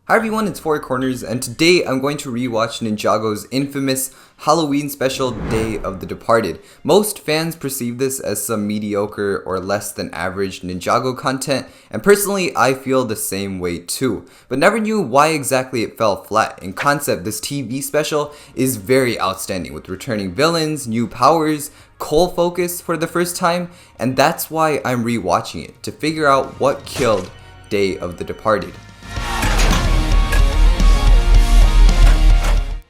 Hi everyone, it's Four Corners, and today I'm going to rewatch Ninjago's infamous Halloween special, Day of the Departed. Most fans perceive this as some mediocre or less than average Ninjago content, and personally I feel the same way too, but never knew why exactly it fell flat. In concept, this TV special is very outstanding with returning villains, new powers, Cole focus for the first time, and that's why I'm rewatching it, to figure out what killed Day of the Departed.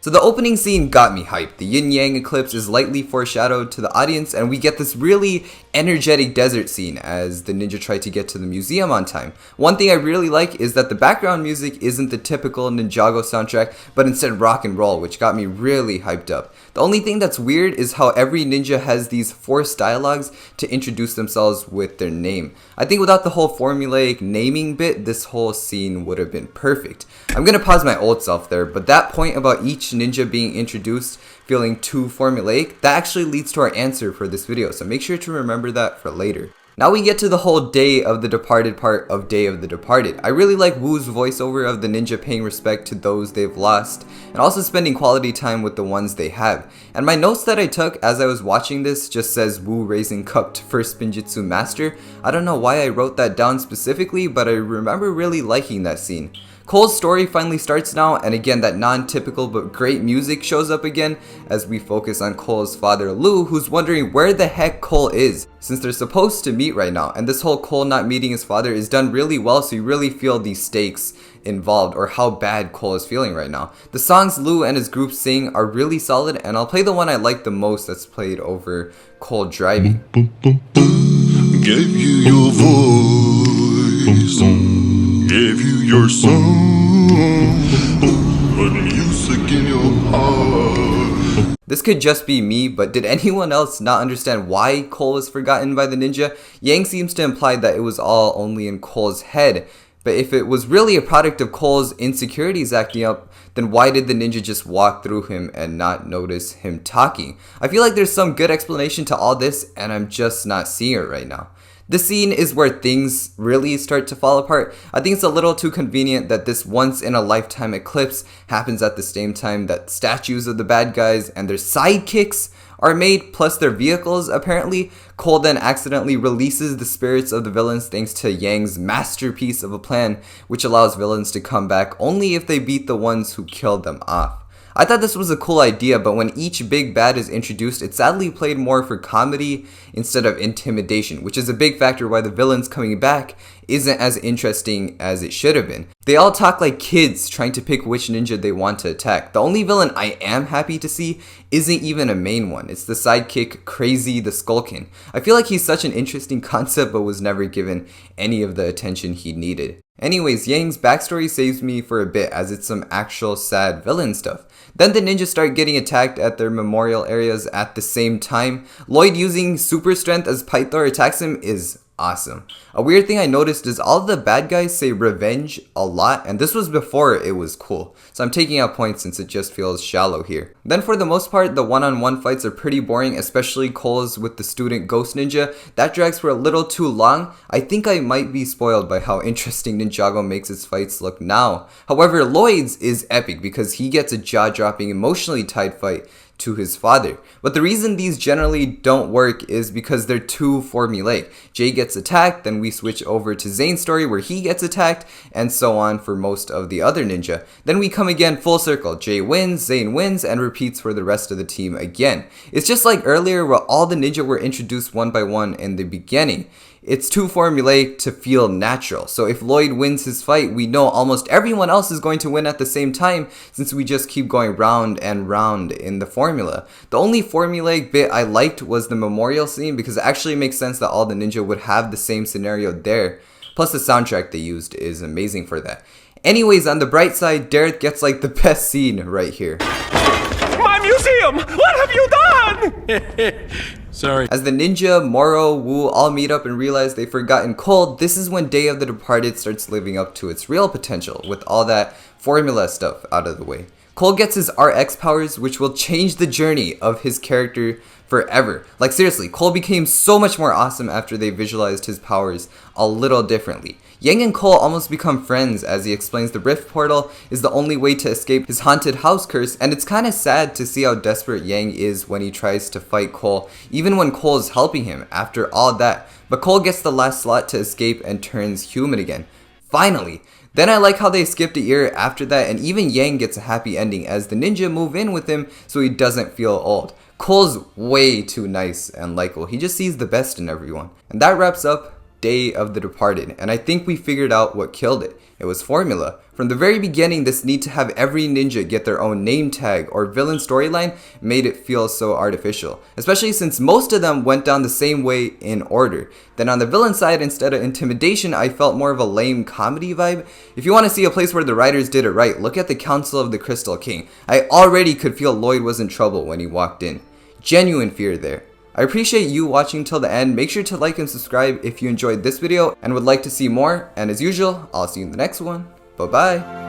So the opening scene got me hyped. The yin-yang eclipse is lightly foreshadowed to the audience, and we get this really energetic desert scene as the ninja try to get to the museum on time. One thing I really like is that the background music isn't the typical Ninjago soundtrack, but instead rock and roll, which got me really hyped up. The only thing that's weird is how every ninja has these forced dialogues to introduce themselves with their name. I think without the whole formulaic naming bit, this whole scene would have been perfect. I'm gonna pause my old self there, but that point about each ninja being introduced feeling too formulaic, that actually leads to our answer for this video, so make sure to remember that for later. Now we get to the whole Day of the Departed part of Day of the Departed. I really like Wu's voiceover of the ninja paying respect to those they've lost, and also spending quality time with the ones they have. And my notes that I took as I was watching this just says Wu raising cup to first Spinjitzu master. I don't know why I wrote that down specifically, but I remember really liking that scene. Cole's story finally starts now, and again that non-typical but great music shows up again as we focus on Cole's father Lu, who's wondering where the heck Cole is, since they're supposed to meet right now, and this whole Cole not meeting his father is done really well, so you really feel the stakes involved or how bad Cole is feeling right now. The songs Lu and his group sing are really solid, and I'll play the one I like the most that's played over Cole driving. Gave you your voice, gave you your song, put music in your heart. This could just be me, but did anyone else not understand why Cole was forgotten by the ninja? Yang seems to imply that it was all only in Cole's head, but if it was really a product of Cole's insecurities acting up, then why did the ninja just walk through him and not notice him talking? I feel like there's some good explanation to all this, and I'm just not seeing it right now. This scene is where things really start to fall apart. I think it's a little too convenient that this once-in-a-lifetime eclipse happens at the same time that statues of the bad guys and their sidekicks are made, plus their vehicles apparently. Cole then accidentally releases the spirits of the villains thanks to Yang's masterpiece of a plan, which allows villains to come back only if they beat the ones who killed them off. I thought this was a cool idea, but when each big bad is introduced, it sadly played more for comedy instead of intimidation, which is a big factor why the villains coming back isn't as interesting as it should have been. They all talk like kids trying to pick which ninja they want to attack. The only villain I am happy to see isn't even a main one. It's the sidekick Crazy the Skullkin. I feel like he's such an interesting concept but was never given any of the attention he needed. Anyways, Yang's backstory saves me for a bit as it's some actual sad villain stuff. Then the ninjas start getting attacked at their memorial areas at the same time. Lloyd using super strength as Pythor attacks him is awesome. A weird thing I noticed is all the bad guys say revenge a lot, and this was before it was cool. So I'm taking out points since it just feels shallow here. Then for the most part, the one-on-one fights are pretty boring, especially Cole's with the student ghost ninja. That drags for a little too long. I think I might be spoiled by how interesting Ninjago makes its fights look now. However, Lloyd's is epic because he gets a jaw-dropping, emotionally tied fight to his father. But the reason these generally don't work is because they're too formulaic. Jay gets attacked, then we switch over to Zane's story where he gets attacked, and so on for most of the other ninja. Then we come again full circle. Jay wins, Zane wins, and repeats for the rest of the team again. It's just like earlier where all the ninja were introduced one by one in the beginning. It's too formulaic to feel natural. So if Lloyd wins his fight, we know almost everyone else is going to win at the same time since we just keep going round and round in the formula. The only formulaic bit I liked was the memorial scene because it actually makes sense that all the ninja would have the same scenario there. Plus the soundtrack they used is amazing for that. Anyways, on the bright side, Derek gets like the best scene right here. My museum! What have you done? Sorry. As the ninja, Moro, Wu all meet up and realize they've forgotten Cole, this is when Day of the Departed starts living up to its real potential with all that formula stuff out of the way. Cole gets his RX powers, which will change the journey of his character forever. Like seriously, Cole became so much more awesome after they visualized his powers a little differently. Yang and Cole almost become friends as he explains the rift portal is the only way to escape his haunted house curse, and it's kinda sad to see how desperate Yang is when he tries to fight Cole, even when Cole is helping him after all that. But Cole gets the last slot to escape and turns human again. Finally! Then I like how they skipped a year after that, and even Yang gets a happy ending as the ninja move in with him so he doesn't feel old. Cole's way too nice and likable. He just sees the best in everyone. And that wraps up Day of the Departed, and I think we figured out what killed it. It was formula. From the very beginning, this need to have every ninja get their own name tag or villain storyline made it feel so artificial, especially since most of them went down the same way in order. Then on the villain side, instead of intimidation, I felt more of a lame comedy vibe. If you want to see a place where the writers did it right, look at the Council of the Crystal King. I already could feel Lloyd was in trouble when he walked in. Genuine fear there. I appreciate you watching till the end. Make sure to like and subscribe if you enjoyed this video and would like to see more. And as usual, I'll see you in the next one. Bye bye.